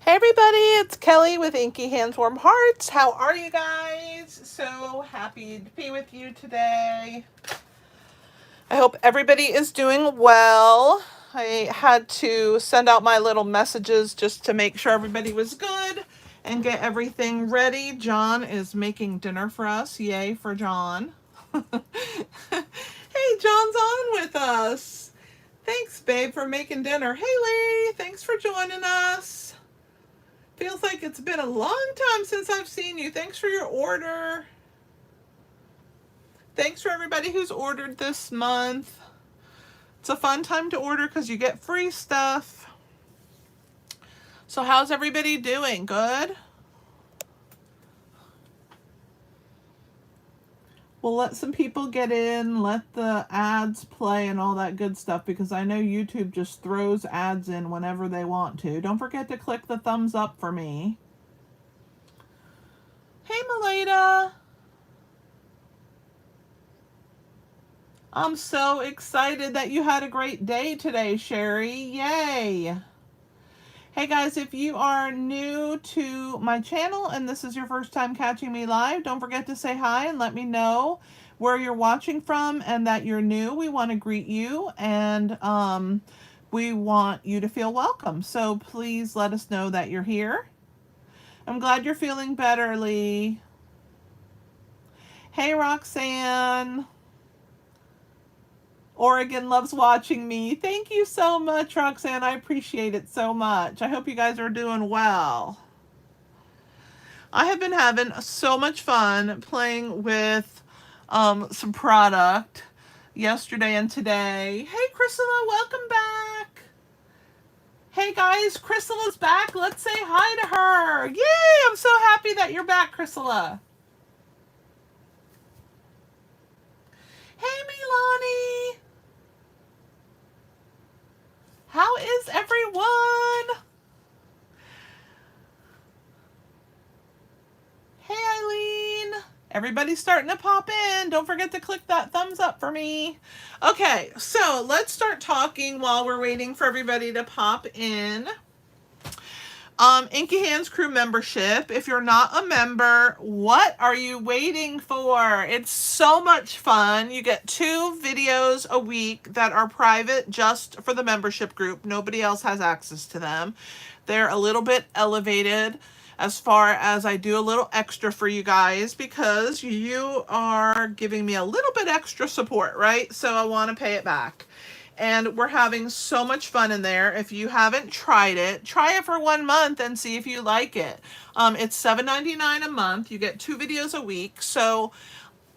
Hey everybody, it's Kelly with Inky Hands Warm Hearts. How are you guys? So happy to be with you today. I hope everybody is doing well. I had to send out my little messages just to make sure everybody was good and get everything ready. John is making dinner for us. Yay for John. Hey, John's on with us. Thanks, babe, for making dinner. Hey, Lee, thanks for joining us. Feels like it's been a long time since I've seen you. Thanks for your order. Thanks for everybody who's ordered this month. It's a fun time to order because you get free stuff. So how's everybody doing? Good? We'll let some people get in, let the ads play and all that good stuff because I know YouTube just throws ads in whenever they want to. Don't forget to click the thumbs up for me. Hey, Melita. I'm so excited that you had a great day today, Sherry. Yay! Hey guys, if you are new to my channel and this is your first time catching me live, don't forget to say hi and let me know where you're watching from and that you're new. We want to greet you and we want you to feel welcome. So please let us know that you're here. I'm glad you're feeling better, Lee. Hey, Roxanne. Oregon loves watching me. Thank you so much, Roxanne. I appreciate it so much. I hope you guys are doing well. I have been having so much fun playing with some product yesterday and today. Hey, Chrysilla, welcome back. Hey, guys, Chrysilla's back. Let's say hi to her. Yay, I'm so happy that you're back, Chrysilla. Hey, Milani. How is everyone? Hey, Eileen. Everybody's starting to pop in. Don't forget to click that thumbs up for me. Okay, so let's start talking while we're waiting for everybody to pop in. Inky Hands Crew membership. If you're not a member, what are you waiting for? It's so much fun. You get 2 videos a week that are private just for the membership group. Nobody else has access to them. They're a little bit elevated as far as I do a little extra for you guys because you are giving me a little bit extra support, right? So I want to pay it back. And we're having so much fun in there. If you haven't tried it, try it for 1 month and see if you like it. It's $7.99 a month. You get 2 videos a week. So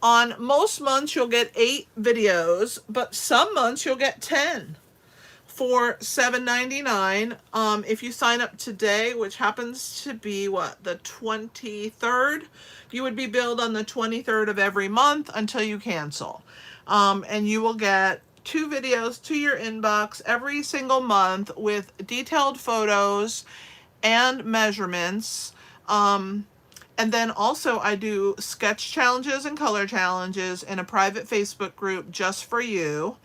on most months, you'll get 8 videos, but some months you'll get 10 for $7.99. If you sign up today, which happens to be the 23rd, you would be billed on the 23rd of every month until you cancel. And you will get 2 videos to your inbox every single month with detailed photos and measurements. And then also I do sketch challenges and color challenges in a private Facebook group just for you.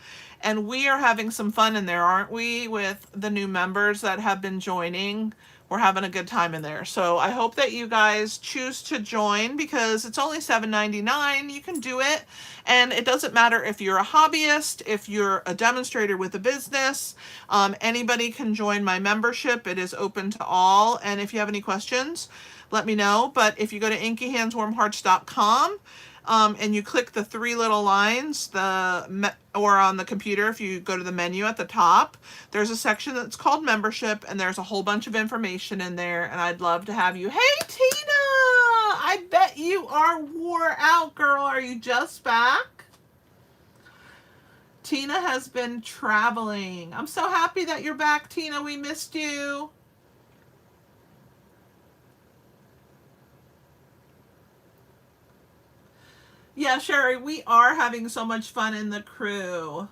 And we are having some fun in there, aren't we, with the new members that have been joining? We're having a good time in there. So I hope that you guys choose to join because it's only $7.99. You can do it. And it doesn't matter if you're a hobbyist, if you're a demonstrator with a business, anybody can join my membership. It is open to all. And if you have any questions, let me know. But if you go to inkyhandswarmhearts.com, and you click the 3 little lines, or on the computer, if you go to the menu at the top, there's a section that's called membership, and there's a whole bunch of information in there, and I'd love to have you. Hey, Tina! I bet you are wore out, girl. Are you just back? Tina has been traveling. I'm so happy that you're back, Tina. We missed you. Yeah, Sherry, we are having so much fun in the crew.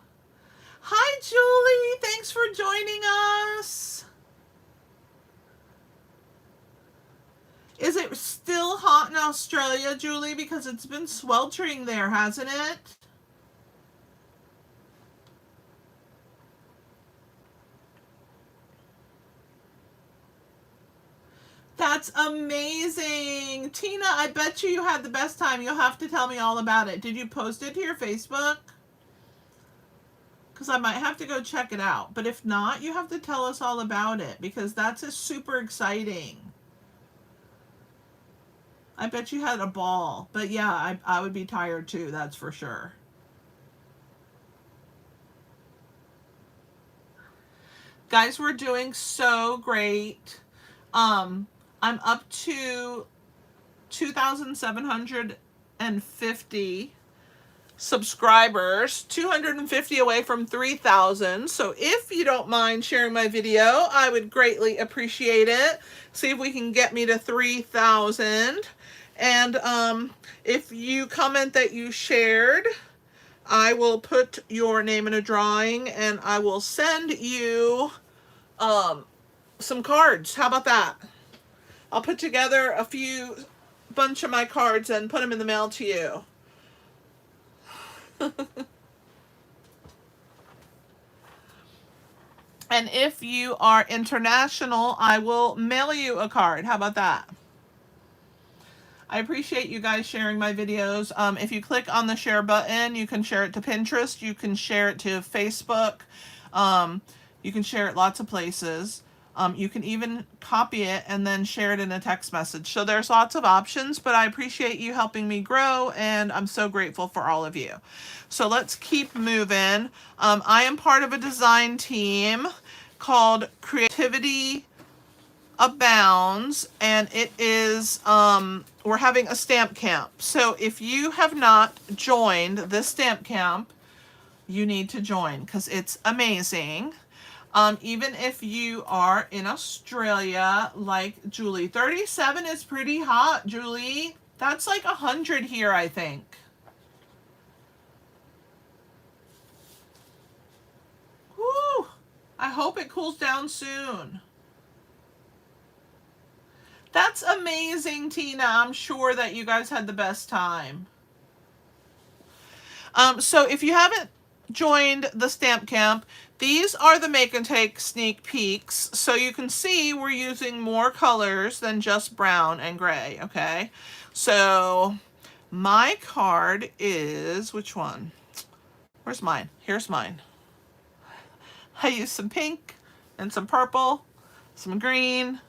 Hi, Julie. Thanks for joining us. Is it still hot in Australia, Julie? Because it's been sweltering there, hasn't it? That's amazing. Tina, I bet you had the best time. You'll have to tell me all about it. Did you post it to your Facebook? Because I might have to go check it out. But if not, you have to tell us all about it, because that's a super exciting. I bet you had a ball. But yeah, I would be tired too, that's for sure. Guys, we're doing so great. I'm up to 2,750 subscribers, 250 away from 3,000. So if you don't mind sharing my video, I would greatly appreciate it. See if we can get me to 3,000. And if you comment that you shared, I will put your name in a drawing and I will send you some cards. How about that? I'll put together a bunch of my cards and put them in the mail to you. And if you are international, I will mail you a card. How about that? I appreciate you guys sharing my videos. If you click on the share button, you can share it to Pinterest. You can share it to Facebook. You can share it lots of places. You can even copy it and then share it in a text message. So there's lots of options, but I appreciate you helping me grow, and I'm so grateful for all of you. So let's keep moving. I am part of a design team called Creativity Abounds, and it is, we're having a stamp camp. So if you have not joined this stamp camp, you need to join because it's amazing. Even if you are in Australia, like Julie. 37 is pretty hot, Julie. That's like 100 here, I think. Whew. I hope it cools down soon. That's amazing, Tina. I'm sure that you guys had the best time. So if you haven't joined the stamp camp, these are the make and take sneak peeks. So you can see we're using more colors than just brown and gray, okay? So my card is, which one? Where's mine? Here's mine. I used some pink and some purple, some green.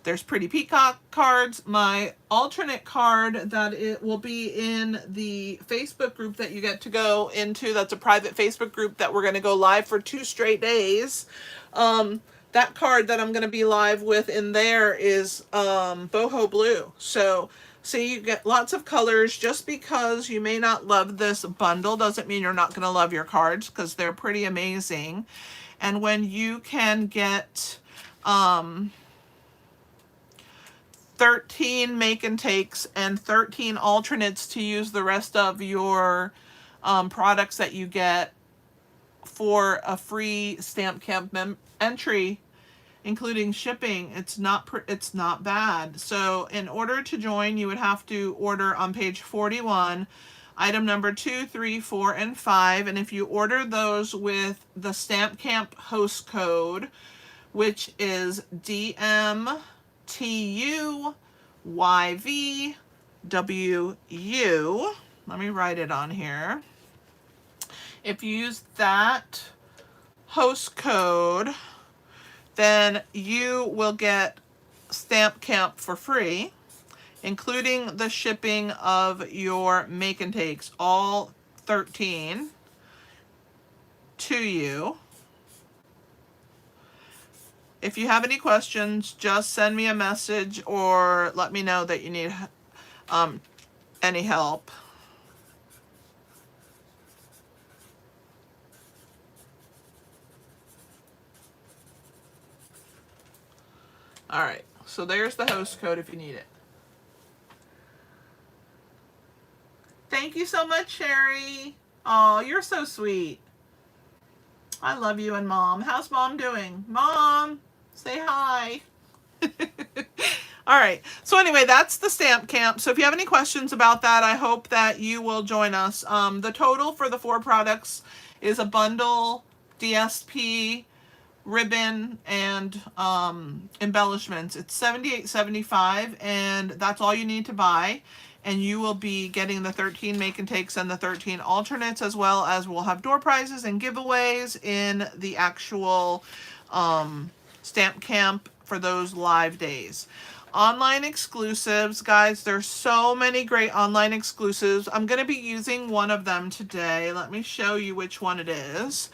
There's pretty peacock cards. My alternate card that it will be in the Facebook group that you get to go into. That's a private Facebook group that we're going to go live for 2 straight days. That card that I'm going to be live with in there is boho blue. So see, you get lots of colors. Just because you may not love this bundle doesn't mean you're not going to love your cards, because they're pretty amazing. And when you can get 13 make and takes and 13 alternates to use the rest of your products that you get for a free stamp camp entry, including shipping, it's not bad. So in order to join, you would have to order on page 41 item number 2, 3, 4, and 5. And if you order those with the stamp camp host code, which is DMTUYVWU. Let me write it on here. If you use that host code, then you will get Stamp Camp for free, including the shipping of your make and takes, all 13, to you. If you have any questions, just send me a message or let me know that you need any help. All right, so there's the host code if you need it. Thank you so much, Sherry. Oh, you're so sweet. I love you and Mom. How's Mom doing? Mom, say hi. All right. So anyway, that's the stamp camp. So if you have any questions about that, I hope that you will join us. The total for the 4 products is a bundle DSP ribbon and embellishments. It's $78.75, and that's all you need to buy. And you will be getting the 13 make and takes and the 13 alternates, as well as we'll have door prizes and giveaways in the actual stamp camp for those live days. Online exclusives, guys, there's so many great online exclusives. I'm going to be using one of them today. Let me show you which one it is.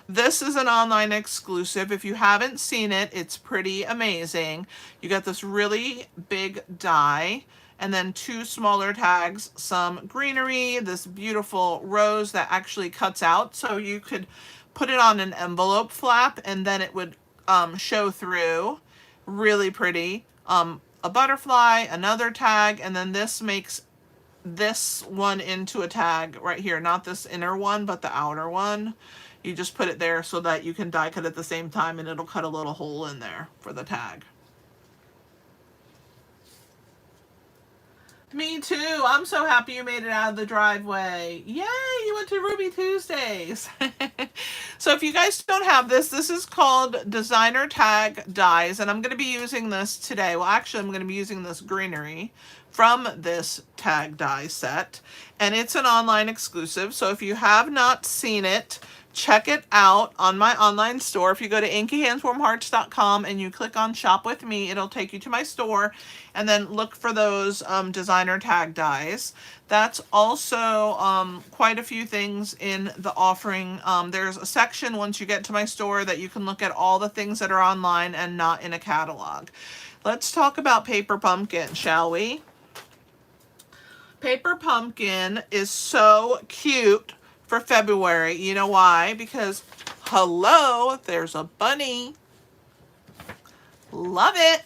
This is an online exclusive. If you haven't seen it, it's pretty amazing. You got this really big die, and then 2 smaller tags, some greenery, this beautiful rose that actually cuts out, so you could put it on an envelope flap and then it would show through. Really pretty. A butterfly, another tag, and then this makes this one into a tag right here. Not this inner one, but the outer one. You just put it there so that you can die cut at the same time, and it'll cut a little hole in there for the tag. Me too. I'm so happy you made it out of the driveway. Yay, you went to Ruby Tuesdays. So if you guys don't have this, this is called Designer Tag Dies, and I'm going to be using this today. Well, actually, I'm going to be using this greenery from this tag die set, and it's an online exclusive. So if you have not seen it, check it out on my online store. If you go to inkyhandswarmhearts.com and you click on Shop With Me, it'll take you to my store, and then look for those designer tag dies. That's also quite a few things in the offering. There's a section once you get to my store that you can look at all the things that are online and not in a catalog. Let's talk about Paper Pumpkin, shall we? Paper Pumpkin is so cute for February. You know why? Because, hello, there's a bunny. Love it.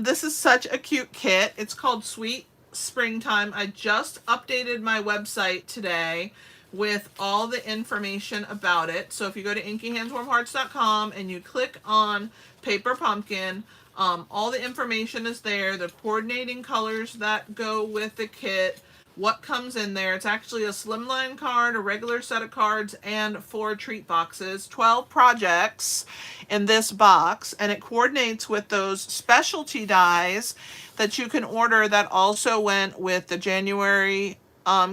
This is such a cute kit. It's called Sweet Springtime. I just updated my website today with all the information about it. So if you go to inkyhandswarmhearts.com and you click on Paper Pumpkin, all the information is there, the coordinating colors that go with the kit, what comes in there. It's actually a slimline card, a regular set of cards, and 4 treat boxes, 12 projects in this box, and it coordinates with those specialty dies that you can order that also went with the January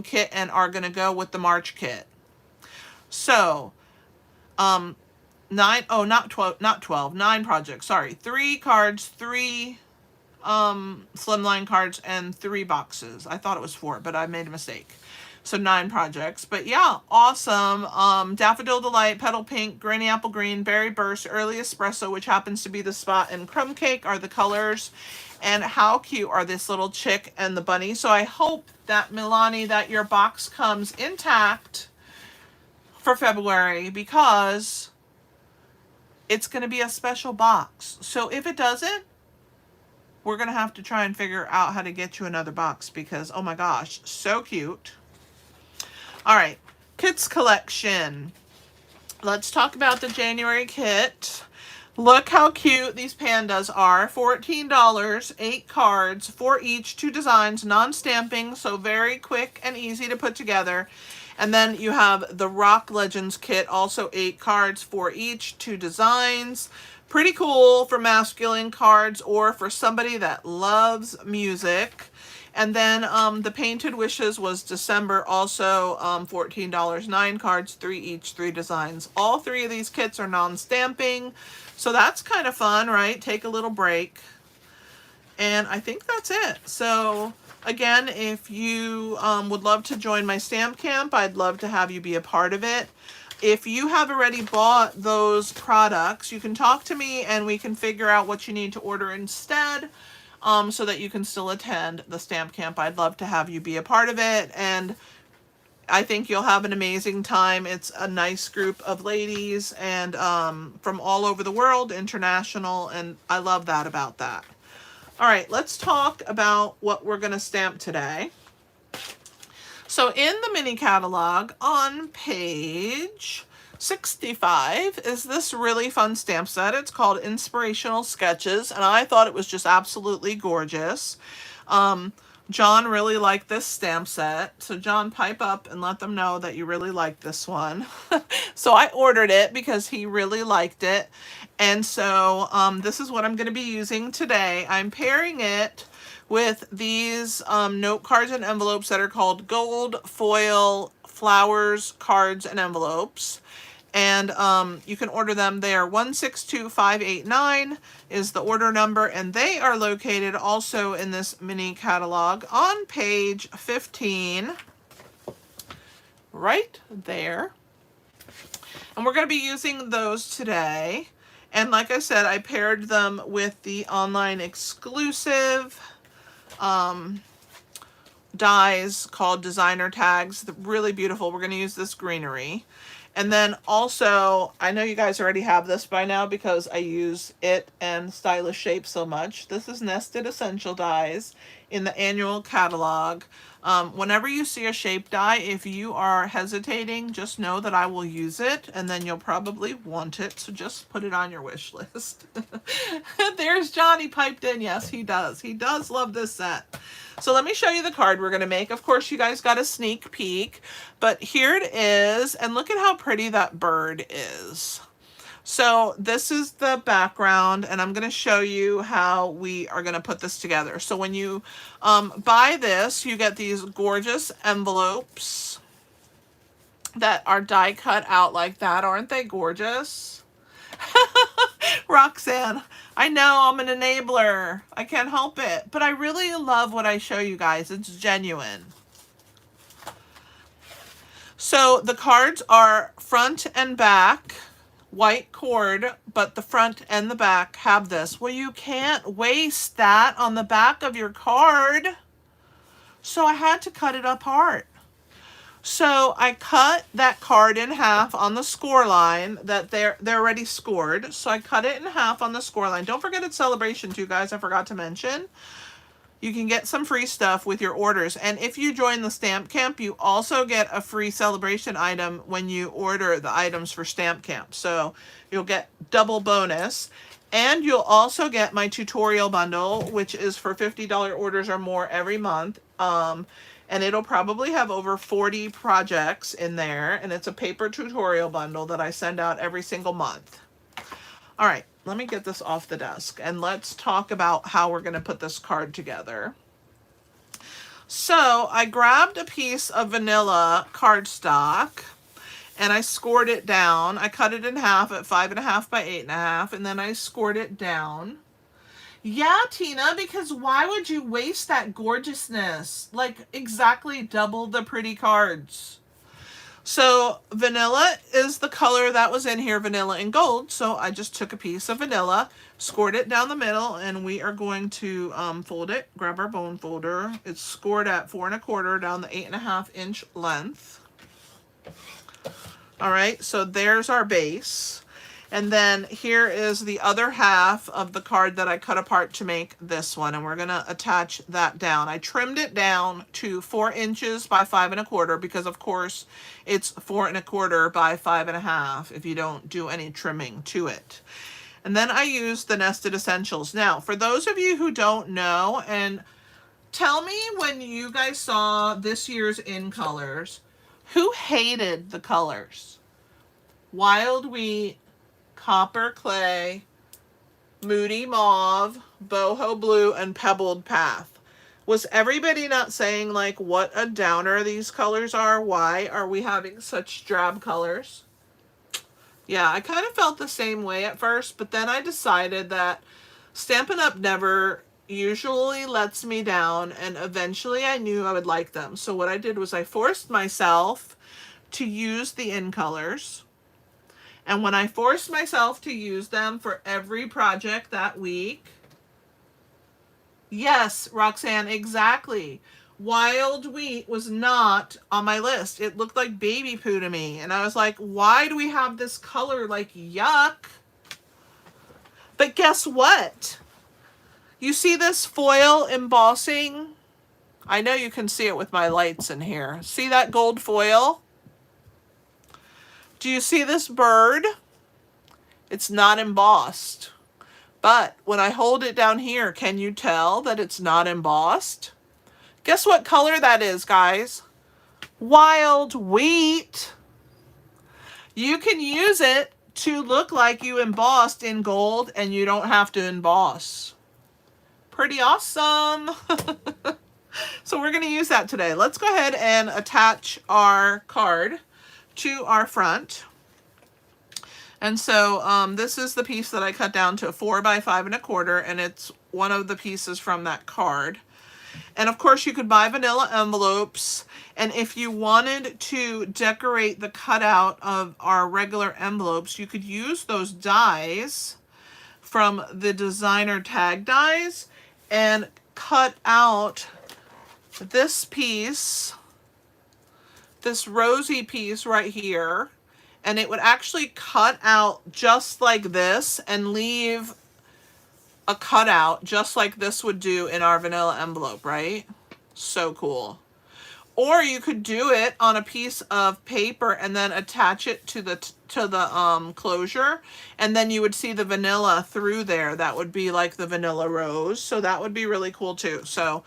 kit and are going to go with the March kit. So, 9 projects, sorry, 3 cards, 3 slimline cards, and 3 boxes. I thought it was 4, but I made a mistake. So 9 projects. But yeah, awesome. Daffodil Delight, Petal Pink, Granny Apple Green, Berry Burst, Early Espresso, which happens to be the spot, and Crumb Cake are the colors. And how cute are this little chick and the bunny. So I hope that, Milani, that your box comes intact for February, because it's going to be a special box. So if it doesn't, we're going to have to try and figure out how to get you another box, because, oh my gosh, so cute. All right, kits collection. Let's talk about the January kit. Look how cute these pandas are. $14, 8 cards, 4 each, 2 designs, non-stamping, so very quick and easy to put together. And then you have the Rock Legends kit, also 8 cards, 4 each, 2 designs. Pretty cool for masculine cards or for somebody that loves music. And then the Painted Wishes was December, also $14, 9 cards, 3 each, 3 designs. All 3 of these kits are non-stamping, so that's kind of fun, right? Take a little break. And I think that's it. So again, if you would love to join my stamp camp, I'd love to have you be a part of it. If you have already bought those products, you can talk to me and we can figure out what you need to order instead, so that you can still attend the stamp camp. I'd love to have you be a part of it, and I think you'll have an amazing time. It's a nice group of ladies, and from all over the world, international, and I love that about that. All right, let's talk about what we're going to stamp today. So in the mini catalog on page 65 is this really fun stamp set. It's called Inspirational Sketches, and I thought it was just absolutely gorgeous. John really liked this stamp set. So John, pipe up and let them know that you really like this one. So I ordered it because he really liked it. And so this is what I'm going to be using today. I'm pairing it with these note cards and envelopes that are called Gold Foil Flowers Cards and Envelopes. And you can order them there. 162589 is the order number, and they are located also in this mini catalog on page 15, right there. And we're going to be using those today. And like I said, I paired them with the online exclusive dies called Designer Tags. They're really beautiful. We're going to use this greenery. And then also, I know you guys already have this by now because I use it and Stylish Shapes so much. This is Nested Essential Dies in the annual catalog. Whenever you see a shape die, if you are hesitating, just know that I will use it and then you'll probably want it. So just put it on your wish list. There's Johnny piped in. Yes, he does. He does love this set. So let me show you the card we're going to make. Of course, you guys got a sneak peek, but here it is. And look at how pretty that bird is. So this is the background, and I'm going to show you how we are going to put this together. So when you buy this, you get these gorgeous envelopes that are die cut out like that. Aren't they gorgeous? Roxanne, I know I'm an enabler. I can't help it. But I really love what I show you guys. It's genuine. So the cards are front and back, white cord, but the front and the back have this. Well, you can't waste that on the back of your card. So I had to cut it apart. So I cut that card in half on the score line that they're already scored. So I cut it in half on the score line. Don't forget it's celebration too, guys. I forgot to mention. You can get some free stuff with your orders. And if you join the Stamp Camp, you also get a free celebration item when you order the items for Stamp Camp. So you'll get double bonus. And you'll also get my tutorial bundle, which is for $50 orders or more every month. And it'll probably have over 40 projects in there. And it's a paper tutorial bundle that I send out every single month. All right, let me get this off the desk. And let's talk about how we're going to put this card together. So I grabbed a piece of vanilla cardstock. And I scored it down. I cut it in half at 5.5 by 8.5. And then I scored it down. Yeah, Tina, because why would you waste that gorgeousness? Like exactly double the pretty cards. So vanilla is the color that was in here, vanilla and gold. So I just took a piece of vanilla, scored it down the middle, and we are going to fold it. Grab our bone folder. It's scored at 4 1/4 down the 8.5 inch length. All right, so there's our base. And then here is the other half of the card that I cut apart to make this one. And we're going to attach that down. I trimmed it down to 4 inches by 5 1/4 because, of course, it's 4 1/4 by 5.5 if you don't do any trimming to it. And then I used the Nested Essentials. Now, for those of you who don't know, and tell me when you guys saw this year's In Colors, who hated the colors? Wild Wheat, Copper Clay, Moody Mauve, Boho Blue, and Pebbled Path. Was everybody not saying, like, what a downer these colors are? Why are we having such drab colors? Yeah, I kind of felt the same way at first, but then I decided that Stampin' Up! Never usually lets me down, and eventually I knew I would like them. So what I did was I forced myself to use the In Colors. And when I forced myself to use them for every project that week, yes, Roxanne, exactly. Wild Wheat was not on my list. It looked like baby poo to me. And I was like, why do we have this color? Like, yuck. But guess what? You see this foil embossing? I know you can see it with my lights in here. See that gold foil? Do you see this bird? It's not embossed. But when I hold it down here, can you tell that it's not embossed? Guess what color that is, guys? Wild wheat. You can use it to look like you embossed in gold and you don't have to emboss. Pretty awesome. So we're going to use that today. Let's go ahead and attach our card to our front. And so this is the piece that I cut down to 4 by 5 1/4, and it's one of the pieces from that card. And of course you could buy vanilla envelopes, and if you wanted to decorate the cutout of our regular envelopes, you could use those dies from the designer tag dies and cut out this piece, this rosy piece right here, and it would actually cut out just like this and leave a cutout just like this would do in our vanilla envelope, right? So cool. Or you could do it on a piece of paper and then attach it to the closure, and then you would see the vanilla through there. That would be like the vanilla rose, so that would be really cool too. So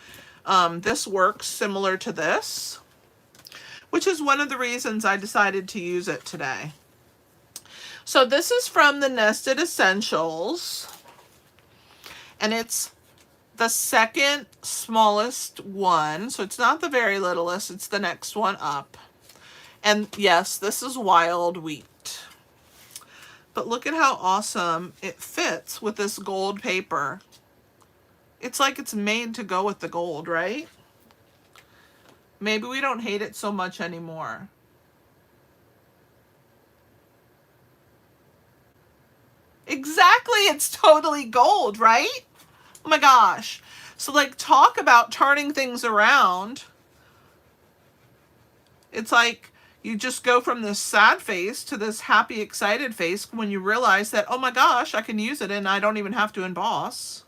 this works similar to this, which is one of the reasons I decided to use it today. So this is from the Nested Essentials, and it's the second smallest one. So it's not the very littlest, it's the next one up. And yes, this is wild wheat. But look at how awesome it fits with this gold paper. It's like it's made to go with the gold, right? Maybe we don't hate it so much anymore. Exactly, it's totally gold, right? Oh my gosh. So like, talk about turning things around. It's like you just go from this sad face to this happy, excited face when you realize that, oh my gosh, I can use it and I don't even have to emboss.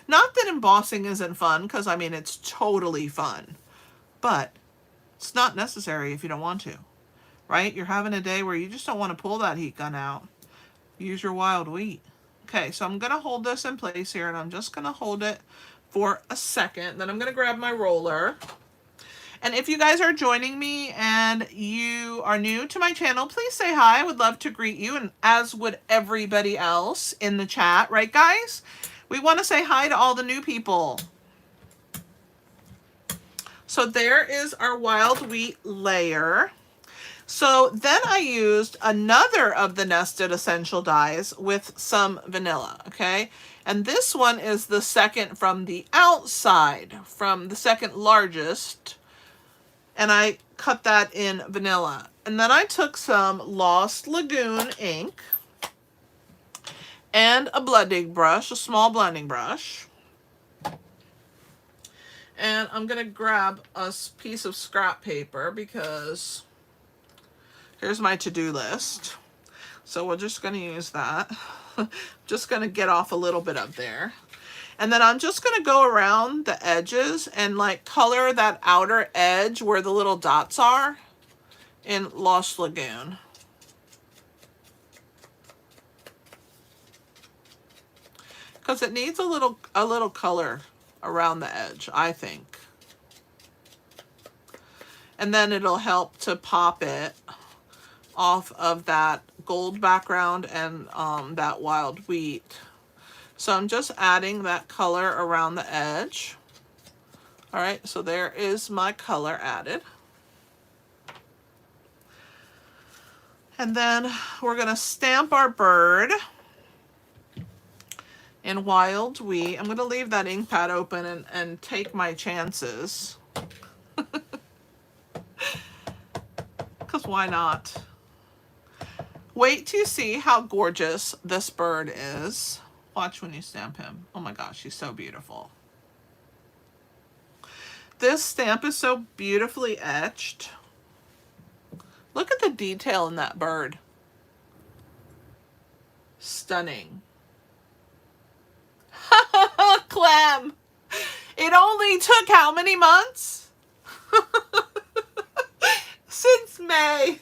Not that embossing isn't fun, because I mean, it's totally fun, but it's not necessary if you don't want to, right? You're having a day where you just don't want to pull that heat gun out. Use your wild wheat. Okay, so I'm going to hold this in place here, and I'm just going to hold it for a second. Then I'm going to grab my roller. And if you guys are joining me and you are new to my channel, please say hi. I would love to greet you, and as would everybody else in the chat, right guys? We want to say hi to all the new people. So there is our wild wheat layer. So then I used another of the Nested Essential dies with some vanilla, okay? And this one is the second from the outside, from the second largest. And I cut that in vanilla. And then I took some Lost Lagoon ink and a blending brush, a small blending brush. And I'm going to grab a piece of scrap paper because here's my to-do list. So we're just going to use that. Just going to get off a little bit up there. And then I'm just going to go around the edges and like color that outer edge where the little dots are in Lost Lagoon. Because it needs a little color around the edge, I think. And then it'll help to pop it off of that gold background and that wild wheat. So I'm just adding that color around the edge. All right, so there is my color added. And then we're gonna stamp our bird in wild wheat. I'm going to leave that ink pad open and take my chances. Because why not? Wait to see how gorgeous this bird is. Watch when you stamp him. Oh my gosh, he's so beautiful. This stamp is so beautifully etched. Look at the detail in that bird. Stunning. Clem, it only took how many months? Since May.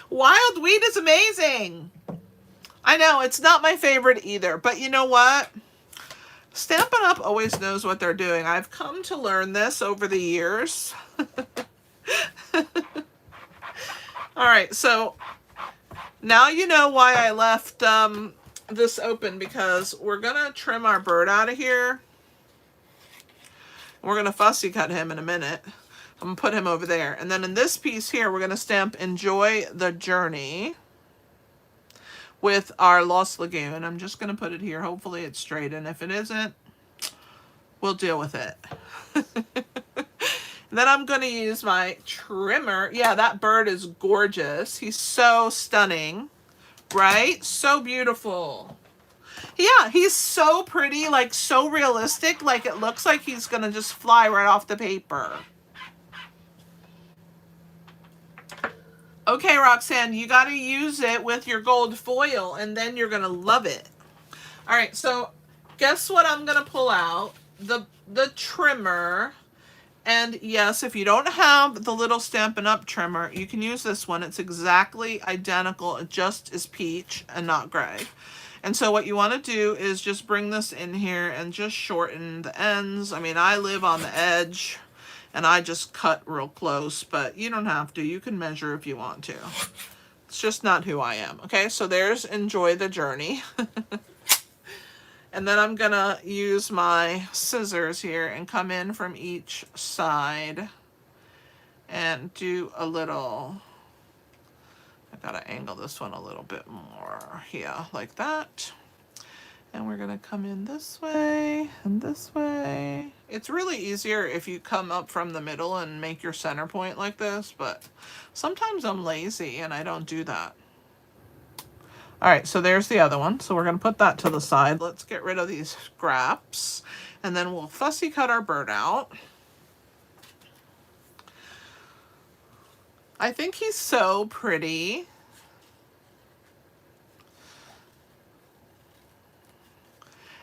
Wild wheat is amazing. I know, it's not my favorite either, but you know what? Stampin' Up! Always knows what they're doing. I've come to learn this over the years. All right, so now you know why I left this open, because we're gonna trim our bird out of here. We're gonna fussy cut him in a minute. I'm gonna put him over there. And then in this piece here, we're gonna stamp Enjoy the Journey with our Lost Lagoon. I'm just gonna put it here. Hopefully it's straight, and if it isn't, we'll deal with it. Then I'm gonna use my trimmer. Yeah, that bird is gorgeous. He's so stunning, right? So beautiful. Yeah, he's so pretty, like so realistic, like it looks like he's gonna just fly right off the paper. Okay, Roxanne, you got to use it with your gold foil, and then you're going to love it. All right, so guess what I'm going to pull out? The trimmer. And yes, if you don't have the little Stampin' Up! Trimmer, you can use this one. It's exactly identical, just as peach and not gray. And so what you want to do is just bring this in here and just shorten the ends. I mean, I live on the edge, and I just cut real close, but you don't have to. You can measure if you want to. It's just not who I am. Okay, so there's Enjoy the Journey. And then I'm gonna use my scissors here and come in from each side and do a little, I gotta angle this one a little bit more. Yeah, like that. And we're gonna come in this way and this way. It's really easier if you come up from the middle and make your center point like this, but sometimes I'm lazy and I don't do that. All right, so there's the other one. So we're gonna put that to the side. Let's get rid of these scraps, and then we'll fussy cut our bird out. I think he's so pretty.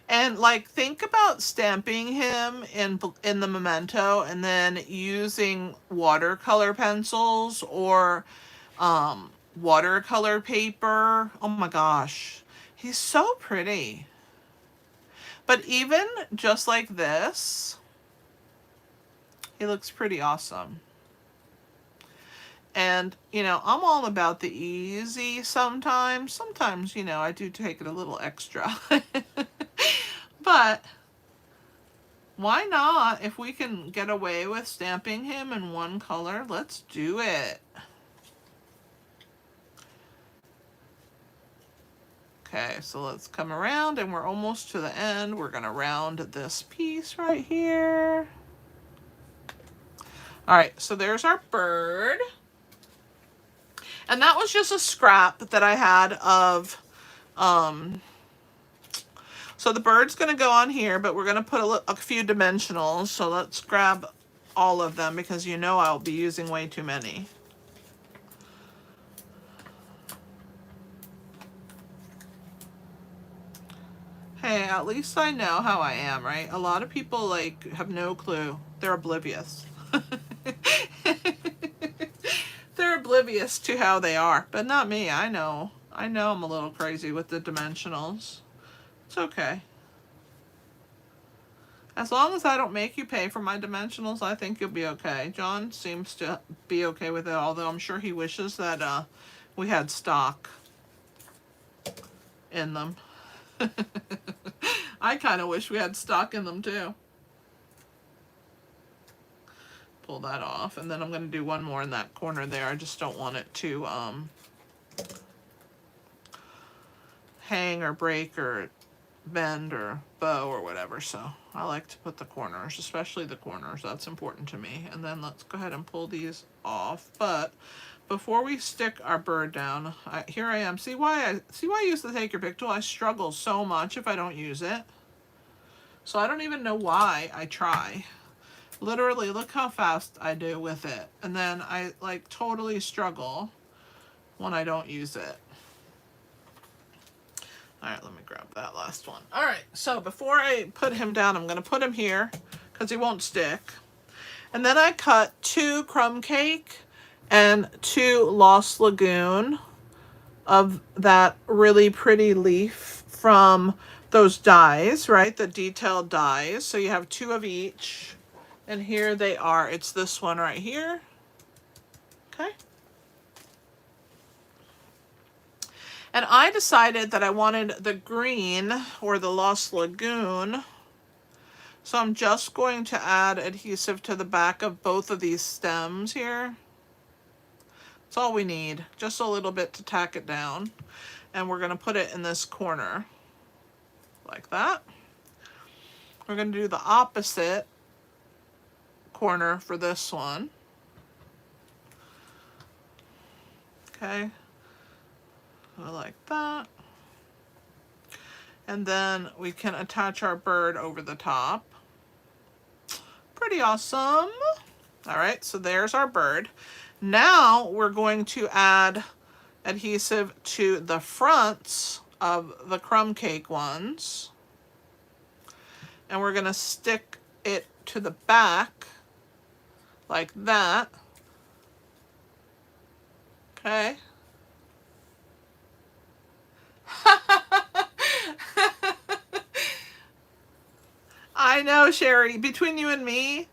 And like, think about stamping him in the Memento and then using watercolor pencils or watercolor paper. Oh my gosh, he's so pretty. But even just like this, he looks pretty awesome. And, you know, I'm all about the easy sometimes. Sometimes, you know, I do take it a little extra. But why not? If we can get away with stamping him in one color, let's do it. Okay, so let's come around, and we're almost to the end. We're gonna round this piece right here. All right, so there's our bird. And that was just a scrap that I had of, so the bird's gonna go on here, but we're gonna put a few dimensionals. So let's grab all of them, because you know I'll be using way too many. Hey, at least I know how I am, right? A lot of people like have no clue. They're oblivious. They're oblivious to how they are, but not me. I know I'm a little crazy with the dimensionals. It's okay. As long as I don't make you pay for my dimensionals, I think you'll be okay. John seems to be okay with it, although I'm sure he wishes that we had stock in them. I kind of wish we had stock in them too. Pull that off, and then I'm going to do one more in that corner there. I just don't want it to hang or break or bend or bow or whatever, so I like to put the corners, especially the corners. That's important to me. And then let's go ahead and pull these off. But before we stick our bird down, here I am. See why I use the Take Your Pick tool? I struggle so much if I don't use it. So I don't even know why I try. Literally, look how fast I do with it. And then I like totally struggle when I don't use it. All right, let me grab that last one. All right, so before I put him down, I'm gonna put him here because he won't stick. And then I cut 2 crumb cake and 2 Lost Lagoon of that really pretty leaf from those dies, right? The detailed dies. So you have 2 of each. And here they are. It's this one right here. Okay. And I decided that I wanted the green, or the Lost Lagoon. So I'm just going to add adhesive to the back of both of these stems here. That's all we need. Just a little bit to tack it down. And we're going to put it in this corner. Like that. We're going to do the opposite corner for this one. Okay. Like that. And then we can attach our bird over the top. Pretty awesome. All right, so there's our bird. Now we're going to add adhesive to the fronts of the crumb cake ones. And we're going to stick it to the back like that. Okay. I know, Sherry. Between you and me,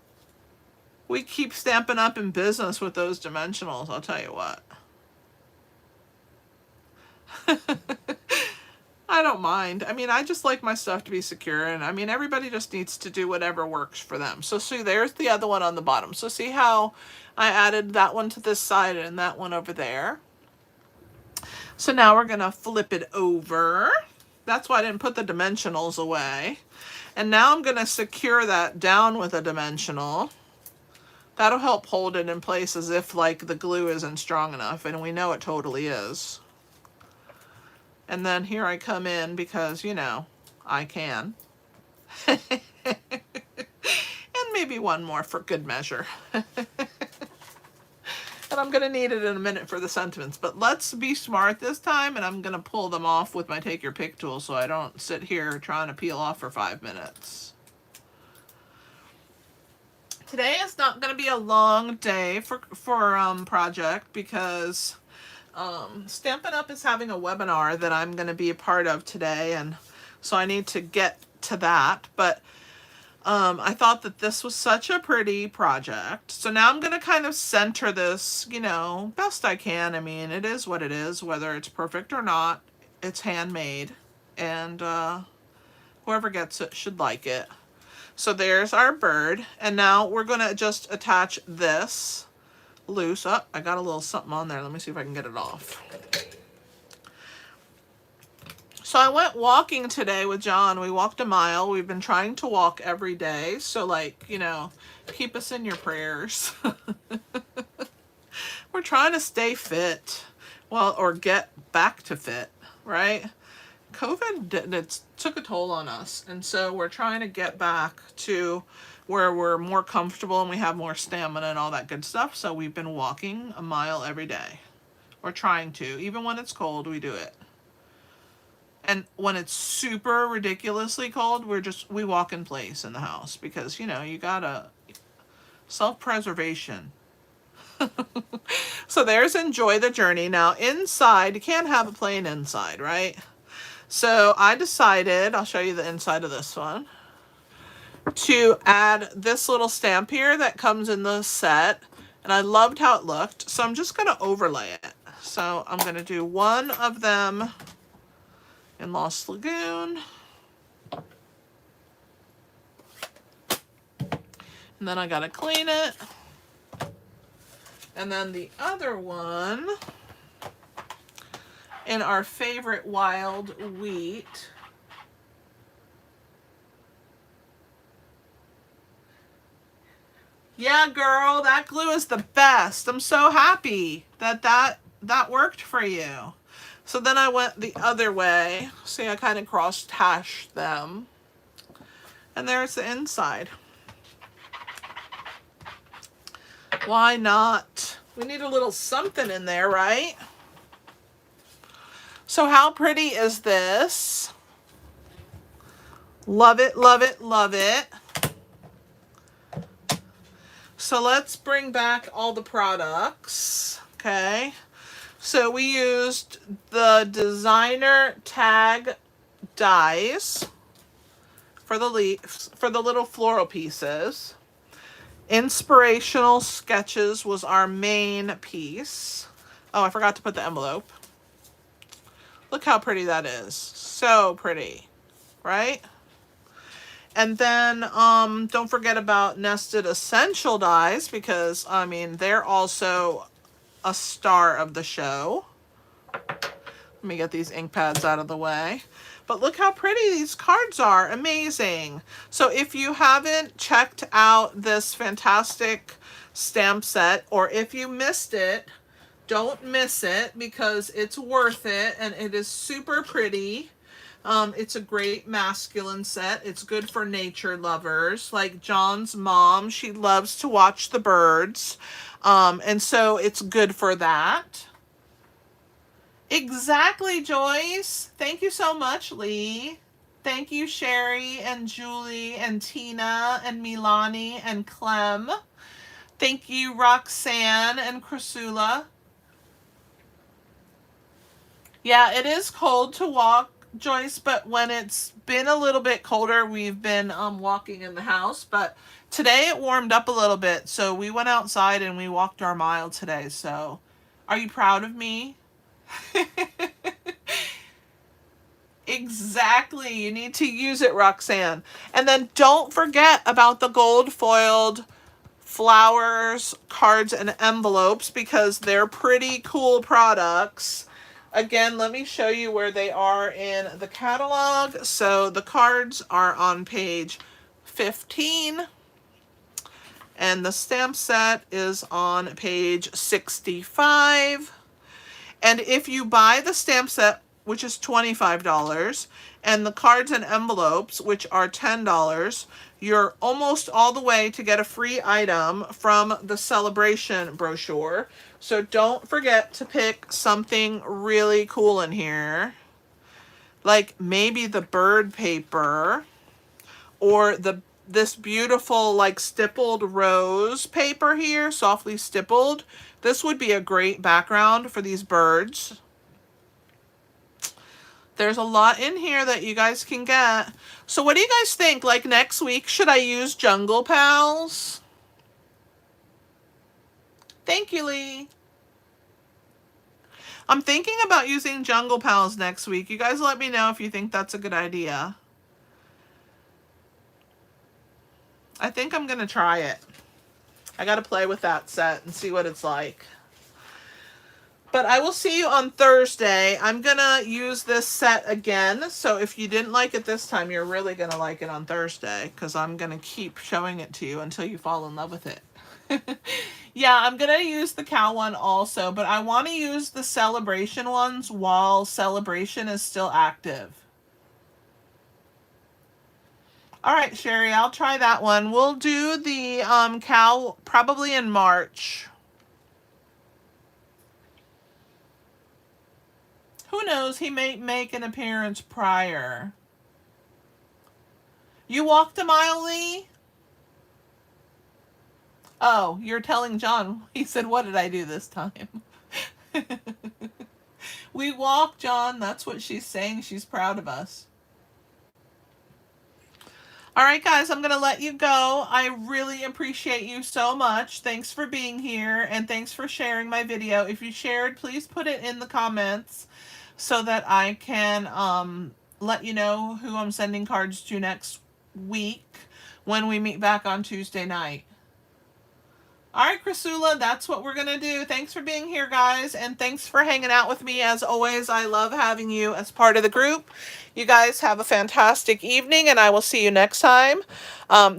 we keep Stampin' Up in business with those dimensionals, I'll tell you what. I don't mind. I mean, I just like my stuff to be secure, and I mean, everybody just needs to do whatever works for them. So see, there's the other one on the bottom. So see how I added that one to this side and that one over there? So now we're going to flip it over. That's why I didn't put the dimensionals away. And now I'm going to secure that down with a dimensional. That'll help hold it in place as if like the glue isn't strong enough, and we know it totally is. And then here I come in because, you know, I can. And maybe one more for good measure. And I'm going to need it in a minute for the sentiments. But let's be smart this time, and I'm going to pull them off with my Take Your Pick tool so I don't sit here trying to peel off for 5 minutes. Today is not going to be a long day for project because Stampin' Up is having a webinar that I'm going to be a part of today, and so I need to get to that. But I thought that this was such a pretty project. So now I'm going to kind of center this, you know, best I can. I mean, it is what it is, whether it's perfect or not. It's handmade, and whoever gets it should like it. So there's our bird, and now we're going to just attach this loose. Oh, I got a little something on there. Let me see if I can get it off. So I went walking today with John. We walked a mile. We've been trying to walk every day. So, like, you know, keep us in your prayers. We're trying to stay fit. Well, or get back to fit, right? COVID took a toll on us. And so we're trying to get back to where we're more comfortable and we have more stamina and all that good stuff. So we've been walking a mile every day. We're trying to. Even when it's cold, we do it. And when it's super ridiculously cold, we walk in place in the house because, you know, you gotta self-preservation. So there's enjoy the journey. Now inside, you can't have a plain inside, right? So I decided, I'll show you the inside of this one, to add this little stamp here that comes in the set. And I loved how it looked. So I'm just going to overlay it. So I'm going to do one of them in Lost Lagoon. And then I gotta clean it. And then the other one in our favorite wild wheat. Yeah, girl, that glue is the best. I'm so happy that worked for you. So then I went the other way. See, I kind of cross-hashed them. And there's the inside. Why not? We need a little something in there, right? So how pretty is this? Love it, love it, love it. So let's bring back all the products, okay? So we used the designer tag dies for the leaves, for the little floral pieces. Inspirational Sketches was our main piece. Oh, I forgot to put the envelope. Look how pretty that is. So pretty, right? And then don't forget about Nested Essential dies, because, I mean, they're also a star of the show. Let me get these ink pads out of the way. But look how pretty these cards are. Amazing. So if you haven't checked out this fantastic stamp set, or if you missed it, don't miss it, because it's worth it and it is super pretty. It's a great masculine set. It's good for nature lovers. Like John's mom, she loves to watch the birds. And so it's good for that. Exactly, Joyce. Thank you so much, Lee. Thank you, Sherry and Julie and Tina and Milani and Clem. Thank you, Roxanne and Chrysula. Yeah, it is cold to walk, Joyce, but when it's been a little bit colder, we've been walking in the house. But today it warmed up a little bit, so we went outside and we walked our mile today. So are you proud of me? Exactly. You need to use it, Roxanne. And then don't forget about the gold foiled flowers, cards, and envelopes, because they're pretty cool products. Again, let me show you where they are in the catalog. So the cards are on page 15, and the stamp set is on page 65. And if you buy the stamp set, which is $25, and the cards and envelopes, which are $10, you're almost all the way to get a free item from the celebration brochure. So don't forget to pick something really cool in here, like maybe the bird paper, or this beautiful like stippled rose paper here, softly stippled. This would be a great background for these birds. There's a lot in here that you guys can get. So what do you guys think? Like next week, should I use Jungle Pals? Thank you, Lee. I'm thinking about using Jungle Pals next week. You guys let me know if you think that's a good idea. I think I'm going to try it. I got to play with that set and see what it's like. But I will see you on Thursday. I'm going to use this set again. So if you didn't like it this time, you're really going to like it on Thursday, because I'm going to keep showing it to you until you fall in love with it. Yeah, I'm going to use the cow one also, but I want to use the celebration ones while celebration is still active. All right, Sherry, I'll try that one. We'll do the cow probably in March. Who knows? He may make an appearance prior. You walked a mile, Lee? Oh, you're telling John. He said, what did I do this time? We walked, John. That's what she's saying. She's proud of us. All right, guys, I'm going to let you go. I really appreciate you so much. Thanks for being here, and thanks for sharing my video. If you shared, please put it in the comments so that I can let you know who I'm sending cards to next week when we meet back on Tuesday night. All right, Chrysula, that's what we're going to do. Thanks for being here, guys, and thanks for hanging out with me. As always, I love having you as part of the group. You guys have a fantastic evening, and I will see you next time.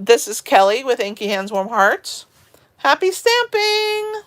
This is Kelly with Inky Hands Warm Hearts. Happy stamping!